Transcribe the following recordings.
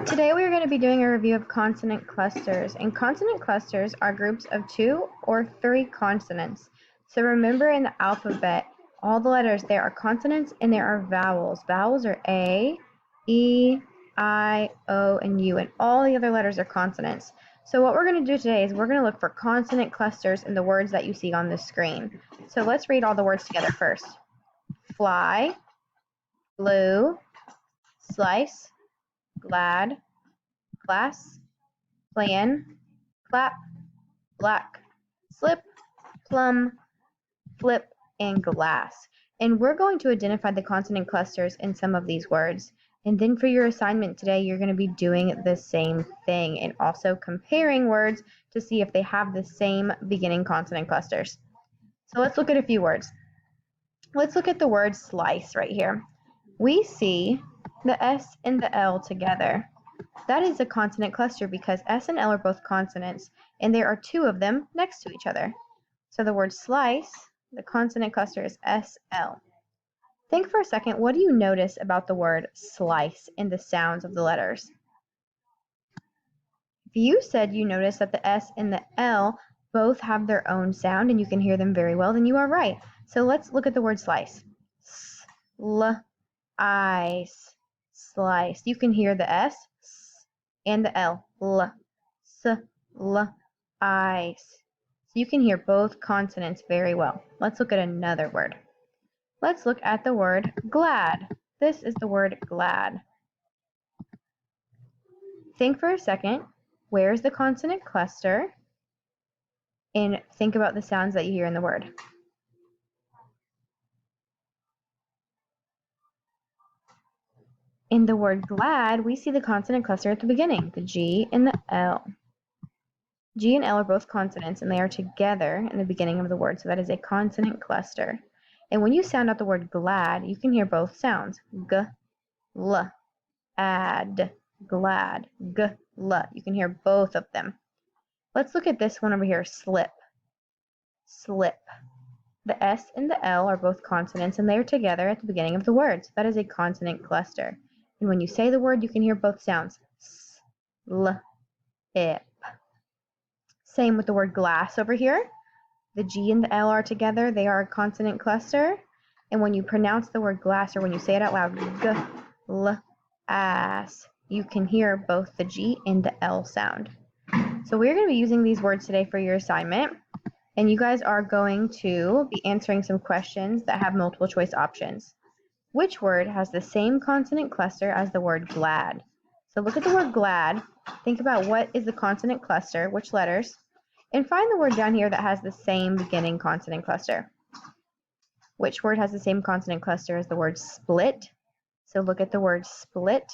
Today we are going to be doing a review of consonant clusters, and consonant clusters are groups of 2 or 3 consonants. So remember, in the alphabet, all the letters there are consonants and there are vowels. Vowels are A, E, I, O, and U, and all the other letters are consonants. So what we're going to do today is we're going to look for consonant clusters in the words that you see on the screen. So let's read all the words together first. Fly, blue, slice, glad, class, plan, clap, black, slip, plum, flip, and glass. And we're going to identify the consonant clusters in some of these words. And then for your assignment today, you're going to be doing the same thing and also comparing words to see if they have the same beginning consonant clusters. So let's look at a few words. Let's look at the word slice right here. We see the S and the L together. That is a consonant cluster because S and L are both consonants, and there are 2 of them next to each other. So the word slice, the consonant cluster is SL. Think for a second, what do you notice about the word slice in the sounds of the letters? If you said you noticed that the S and the L both have their own sound and you can hear them very well, then you are right. So let's look at the word slice. Slice. You can hear the S and the L. Ice. So you can hear both consonants very well. Let's look at another word. Let's look at the word glad. This is the word glad. Think for a second, where's the consonant cluster? And think about the sounds that you hear in the word. In the word glad, we see the consonant cluster at the beginning, the G and the L. G and L are both consonants and they are together in the beginning of the word, so that is a consonant cluster. And when you sound out the word glad, you can hear both sounds, G, L, ad, glad, G, L. You can hear both of them. Let's look at this one over here, slip. The S and the L are both consonants and they are together at the beginning of the word, so that is a consonant cluster. And when you say the word, you can hear both sounds, slip. Same with the word glass over here. The G and the L are together. They are a consonant cluster. And when you pronounce the word glass, or when you say it out loud, glass, you can hear both the G and the L sound. So we're going to be using these words today for your assignment. And you guys are going to be answering some questions that have multiple choice options. Which word has the same consonant cluster as the word glad? So look at the word glad. Think about what is the consonant cluster, which letters, and find the word down here that has the same beginning consonant cluster. Which word has the same consonant cluster as the word split? So look at the word split.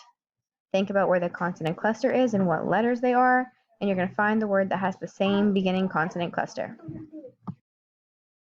Think about where the consonant cluster is and what letters they are, and you're going to find the word that has the same beginning consonant cluster.